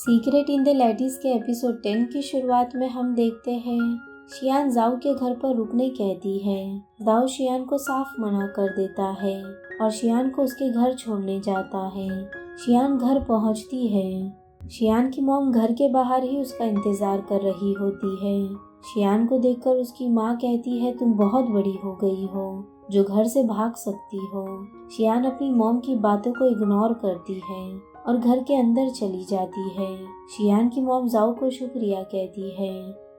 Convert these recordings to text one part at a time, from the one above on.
Secret in the lattice के episode 10 की शुरुआत में हम देखते हैं शियान जाओ के घर पर रुकने कहती है। जाओ शियान को साफ मना कर देता है और शियान को उसके घर छोड़ने जाता है। शियान घर पहुंचती है। शियान की मॉम घर के बाहर ही उसका इंतजार कर रही होती है। शियान को देखकर उसकी माँ कहती है, तुम बहुत बड़ी हो गई हो जो घर से भाग सकती हो। शियान अपनी मॉम की बातों को इग्नोर करती है और घर के अंदर चली जाती है। शियान की मॉम जाओ को शुक्रिया कहती है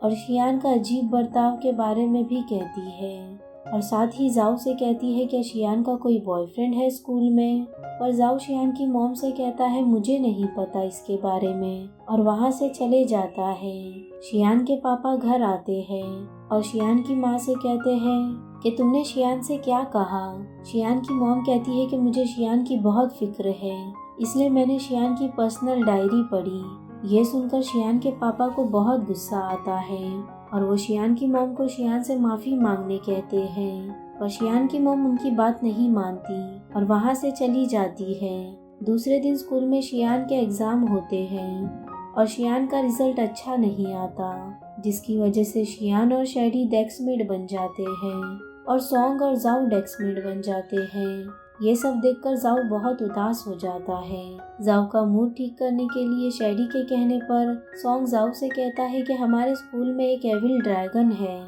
और शियान का अजीब बर्ताव के बारे में भी कहती है और साथ ही जाओ से कहती है कि शियान का कोई बॉयफ्रेंड है स्कूल में। पर जाओ शियान की मॉम से कहता है, मुझे नहीं पता इसके बारे में, और वहाँ से चले जाता है। शियान के पापा घर आते हैं और शियान की माँ से कहते हैं कि तुमने शियान से क्या कहा। शियान की मॉम कहती है कि मुझे शियान की बहुत फिक्र है, इसलिए मैंने शियान की पर्सनल डायरी पढ़ी। ये सुनकर शियान के पापा को बहुत गुस्सा आता है और वो शियान की मॉम को शियान से माफ़ी मांगने कहते हैं, पर शियान की मॉम उनकी बात नहीं मानती और वहाँ से चली जाती है। दूसरे दिन स्कूल में शियान के एग्ज़ाम होते हैं और शियान का रिजल्ट अच्छा नहीं आता, जिसकी वजह से शियान और शैडी डेस्कमेट बन जाते हैं और सॉन्ग और जाओ डेस्कमेट बन जाते हैं। ये सब देखकर जाओ बहुत उदास हो जाता है। जाओ का मूड ठीक करने के लिए शैडी के कहने पर सॉन्ग जाओ से कहता है कि हमारे स्कूल में एक एविल ड्रैगन है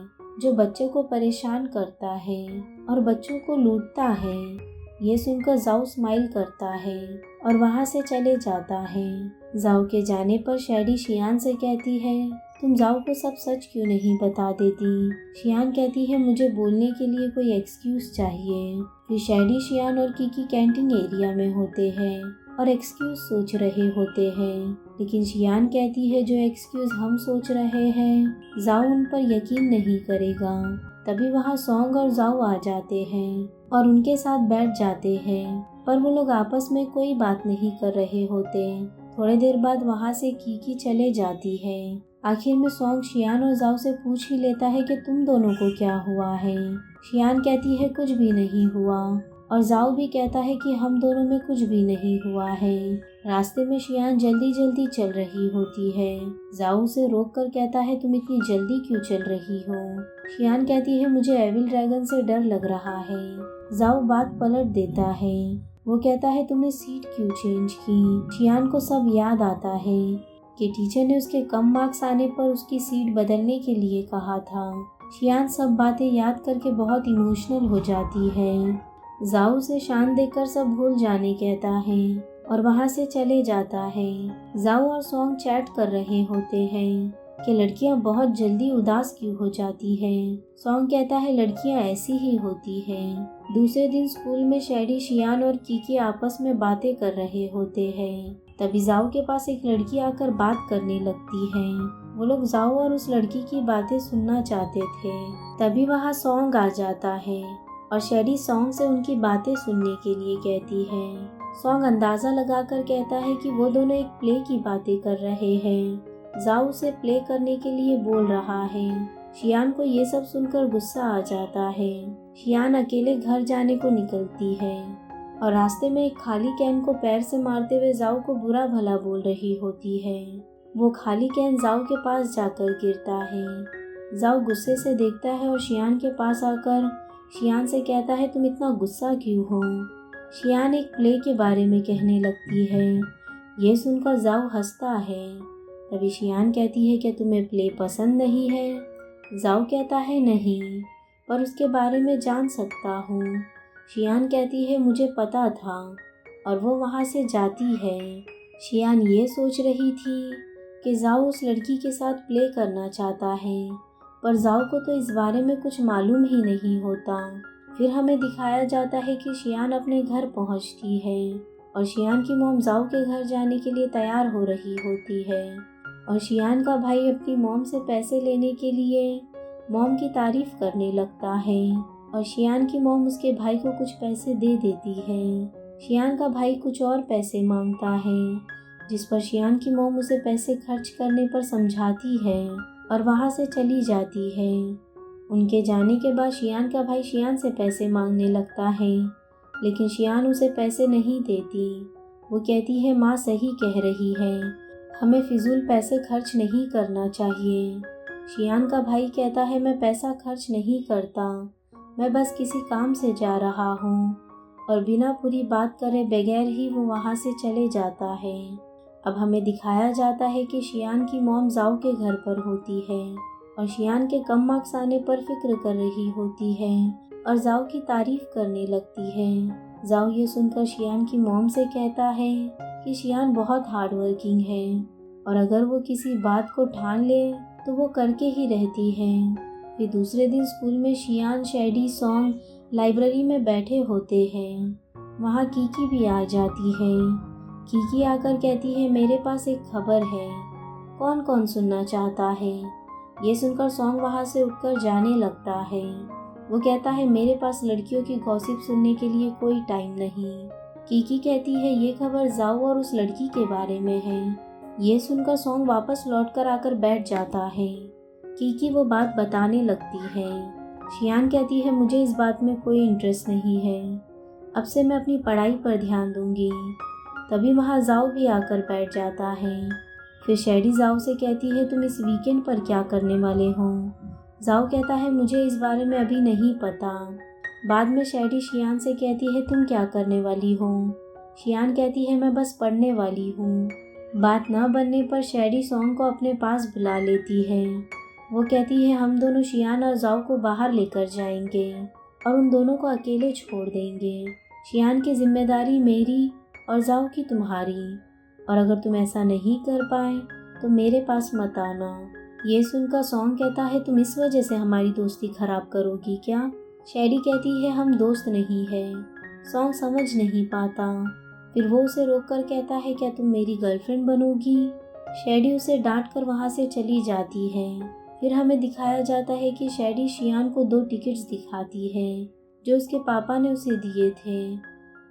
जो बच्चों को परेशान करता है और बच्चों को लूटता है। ये सुनकर जाओ स्माइल करता है और वहाँ से चले जाता है। जाओ के जाने पर शैडी शियान से कहती है, तुम जाओ को सब सच क्यों नहीं बता देती। शियान कहती है, मुझे बोलने के लिए कोई एक्सक्यूज चाहिए। फिर शैडी, शियान और कीकी कैंटीन एरिया में होते हैं और एक्सक्यूज सोच रहे होते हैं, लेकिन शियान कहती है जो एक्सक्यूज हम सोच रहे हैं जाओ उन पर यकीन नहीं करेगा। तभी वहाँ सॉन्ग और जाओ आ जाते हैं और उनके साथ बैठ जाते हैं, पर वो लोग आपस में कोई बात नहीं कर रहे होते। थोड़ी देर बाद वहाँ से कीकी चले जाती है। आखिर में सॉन्ग शियान और जाओ से पूछ ही लेता है कि तुम दोनों को क्या हुआ है। शियान कहती है कुछ भी नहीं हुआ और जाओ भी कहता है कि हम दोनों में कुछ भी नहीं हुआ है। रास्ते में शियान जल्दी जल्दी चल रही होती है। जाओ उसे रोक कर कहता है, तुम इतनी जल्दी क्यों चल रही हो। शियान कहती है, मुझे एविल ड्रैगन से डर लग रहा है। जाओ बात पलट देता है। वो कहता है, तुमने सीट क्यों चेंज की। शियान को सब याद आता है कि टीचर ने उसके कम मार्क्स आने पर उसकी सीट बदलने के लिए कहा था। शियान सब बातें याद करके बहुत इमोशनल हो जाती है। जाओ से शांत देखकर सब भूल जाने कहता है और वहाँ से चले जाता है। जाओ और सॉन्ग चैट कर रहे होते हैं कि लड़कियाँ बहुत जल्दी उदास क्यों हो जाती हैं। सॉन्ग कहता है, लड़कियाँ ऐसी ही होती हैं। दूसरे दिन स्कूल में शैडी, शियान और कीकी आपस में बातें कर रहे होते हैं। तभी जाओ के पास एक लड़की आकर बात करने लगती है। वो लोग जाओ और उस लड़की की बातें सुनना चाहते थे। तभी वहाँ सॉन्ग आ जाता है और शैडी सॉन्ग से उनकी बातें सुनने के लिए कहती है। सॉन्ग अंदाजा लगाकर कहता है कि वो दोनों एक प्ले की बातें कर रहे हैं। जाओ उसे प्ले करने के लिए बोल रहा है। शियान को ये सब सुनकर गुस्सा आ जाता है। शियान अकेले घर जाने को निकलती है और रास्ते में एक खाली कैन को पैर से मारते हुए जाओ को बुरा भला बोल रही होती है। वो खाली कैन जाओ के पास जाकर गिरता है। जाओ गुस्से से देखता है और शियान के पास आकर शियान से कहता है, तुम इतना गुस्सा क्यों हो। शियान एक प्ले के बारे में कहने लगती है। ये सुनकर जाओ हंसता है। तभी शियान कहती है कि तुम्हें प्ले पसंद नहीं है। जाओ कहता है नहीं, पर उसके बारे में जान सकता हूँ। शियान कहती है, मुझे पता था, और वो वहाँ से जाती है। शियान ये सोच रही थी कि जाओ उस लड़की के साथ प्ले करना चाहता है, पर जाओ को तो इस बारे में कुछ मालूम ही नहीं होता। फिर हमें दिखाया जाता है कि शियान अपने घर पहुँचती है और शियान की मॉम जाओ के घर जाने के लिए तैयार हो रही होती है और शियान का भाई अपनी मॉम से पैसे लेने के लिए मॉम की तारीफ करने लगता है और शियान की मॉम उसके भाई को कुछ पैसे दे देती है। शियान का भाई कुछ और पैसे मांगता है, जिस पर शियान की मॉम उसे पैसे खर्च करने पर समझाती है और वहाँ से चली जाती है। उनके जाने के बाद शियान का भाई शियान से पैसे मांगने लगता है, लेकिन शियान उसे पैसे नहीं देती। वो कहती है, माँ सही कह रही है, हमें फिजूल पैसे खर्च नहीं करना चाहिए। शियान का भाई कहता है मैं पैसा खर्च नहीं करता, मैं बस किसी काम से जा रहा हूँ, और बिना पूरी बात करे बगैर ही वो वहाँ से चले जाता है। अब हमें दिखाया जाता है कि शियान की मॉम जाओ के घर पर होती है और शियान के कम मार्क्स आने पर फिक्र कर रही होती है और जाओ की तारीफ करने लगती है। जाओ ये सुनकर शियान की मॉम से कहता है कि शियान बहुत हार्ड वर्किंग है और अगर वो किसी बात को ठान ले तो वो करके ही रहती है। फिर दूसरे दिन स्कूल में शियान, शैडी, सॉन्ग लाइब्रेरी में बैठे होते हैं। वहाँ कीकी भी आ जाती है। कीकी आकर कहती है मेरे पास एक खबर है, कौन कौन सुनना चाहता है। ये सुनकर सॉन्ग वहाँ से उठकर जाने लगता है। वो कहता है मेरे पास लड़कियों की गॉसिप सुनने के लिए कोई टाइम नहीं। कीकी कहती है ये खबर जाओ और उस लड़की के बारे में है। ये सुनकर सॉन्ग वापस लौटकर आकर बैठ जाता है। कीकी वो बात बताने लगती है। शियान कहती है मुझे इस बात में कोई इंटरेस्ट नहीं है, अब से मैं अपनी पढ़ाई पर ध्यान दूंगी। तभी वहाँ जाओ भी आकर बैठ जाता है। फिर शैडी जाओ से कहती है तुम इस वीकेंड पर क्या करने वाले हो। जाओ कहता है मुझे इस बारे में अभी नहीं पता। बाद में शैडी शियान से कहती है तुम क्या करने वाली हो। शियान कहती है मैं बस पढ़ने वाली हूँ। बात न बनने पर शैडी सॉन्ग को अपने पास बुला लेती है। वो कहती है हम दोनों शियान और जाओ को बाहर लेकर जाएंगे और उन दोनों को अकेले छोड़ देंगे। शियान की जिम्मेदारी मेरी और जाओ की तुम्हारी, और अगर तुम ऐसा नहीं कर पाए तो मेरे पास मत आना। ये सुनकर सॉन्ग कहता है तुम इस वजह से हमारी दोस्ती खराब करोगी क्या। शैडी कहती है हम दोस्त नहीं है। सॉन्ग समझ नहीं पाता। फिर वो उसे रोककर कहता है क्या तुम मेरी गर्लफ्रेंड बनोगी। शैडी उसे डांट कर वहाँ से चली जाती है। फिर हमें दिखाया जाता है कि शैडी शियान को 2 टिकट्स दिखाती है जो उसके पापा ने उसे दिए थे।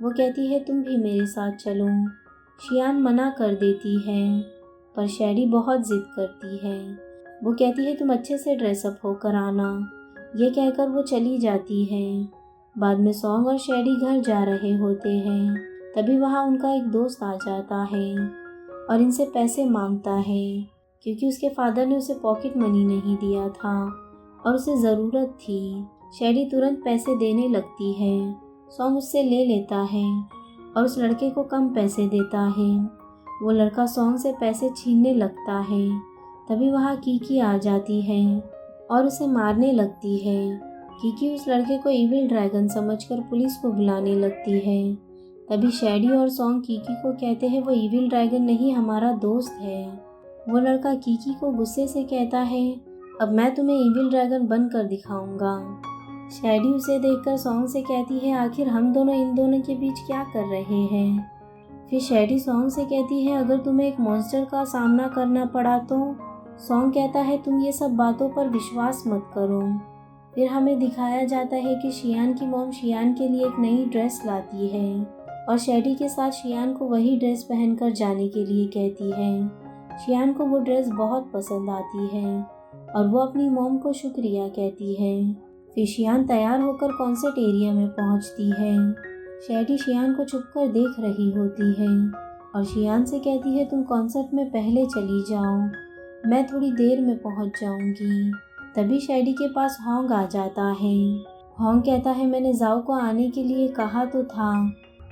वो कहती है तुम भी मेरे साथ चलो। शियान मना कर देती है पर शैडी बहुत जिद करती है। वो कहती है तुम अच्छे से ड्रेसअप होकर आना। ये कहकर वो चली जाती है। बाद में सॉन्ग और शैडी घर जा रहे होते हैं। तभी वहाँ उनका एक दोस्त आ जाता है और इनसे पैसे मांगता है क्योंकि उसके फादर ने उसे पॉकेट मनी नहीं दिया था और उसे ज़रूरत थी। शैडी तुरंत पैसे देने लगती है। सॉन्ग उससे ले लेता है और उस लड़के को कम पैसे देता है। वो लड़का सॉन्ग से पैसे छीनने लगता है। तभी वहाँ कीकी आ जाती है और उसे मारने लगती है। कीकी उस लड़के को इविल ड्रैगन समझकर पुलिस को बुलाने लगती है। तभी शैडी और सॉन्ग कीकी को कहते हैं वो इविल ड्रैगन नहीं हमारा दोस्त है। वो लड़का कीकी को गुस्से से कहता है अब मैं तुम्हें इविल ड्रैगन बनकर दिखाऊंगा। शैडी उसे देखकर सॉन्ग से कहती है आखिर हम दोनों इन दोनों के बीच क्या कर रहे हैं। फिर शैडी सॉन्ग से कहती है अगर तुम्हें एक मॉन्स्टर का सामना करना पड़ा तो। सॉन्ग कहता है तुम ये सब बातों पर विश्वास मत करो। फिर हमें दिखाया जाता है कि शियान की मॉम शियान के लिए एक नई ड्रेस लाती है और शैडी के साथ शियान को वही ड्रेस पहनकर जाने के लिए कहती है। शियान को वो ड्रेस बहुत पसंद आती है और वो अपनी मॉम को शुक्रिया कहती है। फिर शियान तैयार होकर कॉन्सर्ट एरिया में पहुंचती है। शैडी शियान को छुपकर देख रही होती है और शियान से कहती है तुम कॉन्सर्ट में पहले चली जाओ, मैं थोड़ी देर में पहुंच जाऊंगी। तभी शैडी के पास हॉन्ग आ जाता है। हॉन्ग कहता है मैंने जाओ को आने के लिए कहा तो था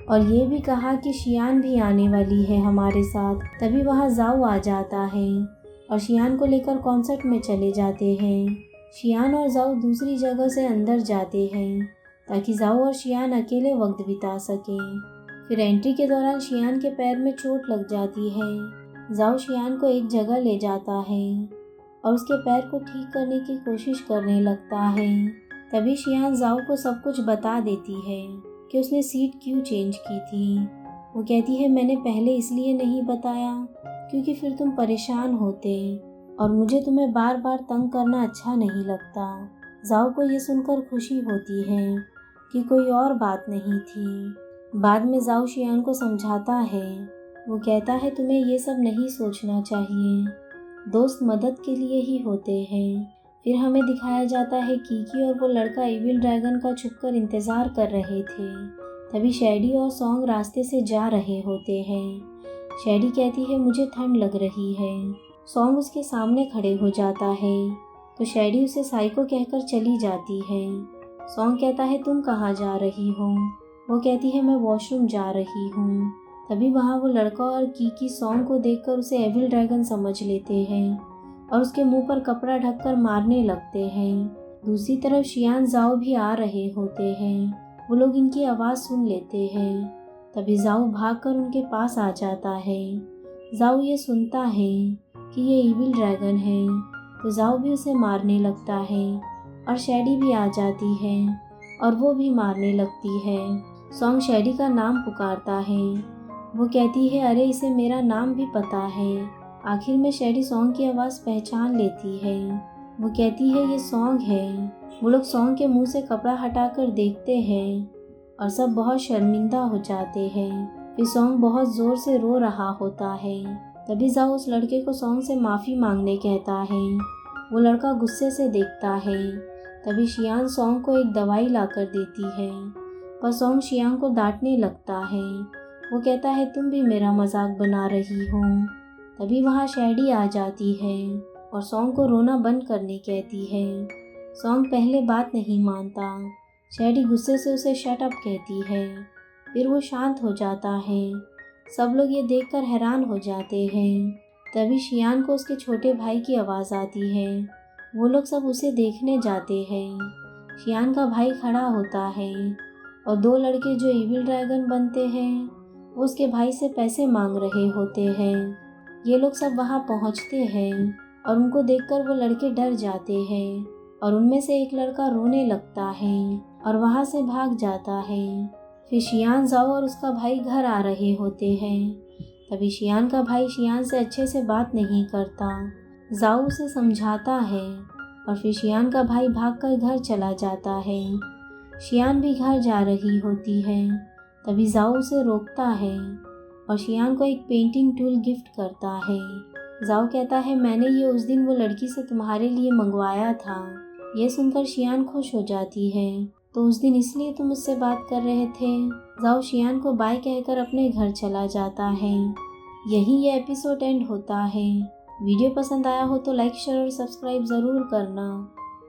और ये भी कहा कि शियान भी आने वाली है हमारे साथ। तभी वहाँ जाओ आ जाता है और शियान को लेकर कॉन्सर्ट में चले जाते हैं। शियान और जाओ दूसरी जगह से अंदर जाते हैं ताकि जाओ और शियान अकेले वक्त बिता सकें। फिर एंट्री के दौरान शियान के पैर में चोट लग जाती है। जाओ शियान को एक जगह ले जाता है और उसके पैर को ठीक करने की कोशिश करने लगता है। तभी शियान जाओ को सब कुछ बता देती है कि उसने सीट क्यों चेंज की थी। वो कहती है मैंने पहले इसलिए नहीं बताया क्योंकि फिर तुम परेशान होते और मुझे तुम्हें बार बार तंग करना अच्छा नहीं लगता। जाओ को ये सुनकर खुशी होती है कि कोई और बात नहीं थी। बाद में जाओ शियान को समझाता है। वो कहता है तुम्हें ये सब नहीं सोचना चाहिए, दोस्त मदद के लिए ही होते हैं। फिर हमें दिखाया जाता है कीकी और वो लड़का इविल ड्रैगन का छुपकर इंतज़ार कर रहे थे। तभी शैडी और सॉन्ग रास्ते से जा रहे होते हैं। शैडी कहती है मुझे ठंड लग रही है। सॉन्ग उसके सामने खड़े हो जाता है तो शैडी उसे साइको कहकर चली जाती है। सॉन्ग कहता है तुम कहाँ जा रही हो? वो कहती है मैं वॉशरूम जा रही हूँ। तभी वहाँ वो लड़का और कीकी सॉन्ग को देखकर उसे एविल ड्रैगन समझ लेते हैं और उसके मुंह पर कपड़ा ढककर मारने लगते हैं। दूसरी तरफ शियान जाओ भी आ रहे होते हैं। वो लोग इनकी आवाज़ सुन लेते हैं। तभी जाओ भागकर उनके पास आ जाता है। जाओ ये सुनता है कि ये इविल ड्रैगन है तो जाओ भी उसे मारने लगता है और शैडी भी आ जाती है और वो भी मारने लगती है। सॉन्ग शैडी का नाम पुकारता है। वो कहती है अरे इसे मेरा नाम भी पता है। आखिर में शैडी सॉन्ग की आवाज़ पहचान लेती है। वो कहती है ये सॉन्ग है। वो लोग सॉन्ग के मुंह से कपड़ा हटाकर देखते हैं और सब बहुत शर्मिंदा हो जाते हैं। फिर सॉन्ग बहुत ज़ोर से रो रहा होता है। तभी जाओ उस लड़के को सॉन्ग से माफ़ी मांगने कहता है। वो लड़का गुस्से से देखता है। तभी शियान सॉन्ग को एक दवाई लाकर देती है पर सॉन्ग शियान को डांटने लगता है। वो कहता है तुम भी मेरा मजाक बना रही हो। तभी वहाँ शैडी आ जाती है और सॉन्ग को रोना बंद करने कहती है। सॉन्ग पहले बात नहीं मानता। शैडी गुस्से से उसे शट अप कहती है। फिर वो शांत हो जाता है। सब लोग ये देखकर हैरान हो जाते हैं। तभी शियान को उसके छोटे भाई की आवाज़ आती है। वो लोग सब उसे देखने जाते हैं। शियान का भाई खड़ा होता है और दो लड़के जो इविल ड्रैगन बनते हैं वो उसके भाई से पैसे मांग रहे होते हैं। ये लोग सब वहाँ पहुँचते हैं और उनको देखकर वो लड़के डर जाते हैं और उनमें से एक लड़का रोने लगता है और वहाँ से भाग जाता है। फिर शियान जाओ और उसका भाई घर आ रहे होते हैं। तभी शियान का भाई शियान से अच्छे से बात नहीं करता। जाओ उसे समझाता है और फिर शियान का भाई भागकर घर चला जाता है। शियान भी घर जा रही होती है। तभी जाओ उसे रोकता है और शियान को एक पेंटिंग टूल गिफ्ट करता है। जाओ कहता है मैंने ये उस दिन वो लड़की से तुम्हारे लिए मंगवाया था। ये सुनकर शियान खुश हो जाती है। तो उस दिन इसलिए तुम मुझसे बात कर रहे थे? जाओ शियान को बाय कहकर अपने घर चला जाता है। यही ये एपिसोड एंड होता है। वीडियो पसंद आया हो तो लाइक शेयर और सब्सक्राइब ज़रूर करना।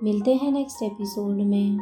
मिलते हैं नेक्स्ट एपिसोड में।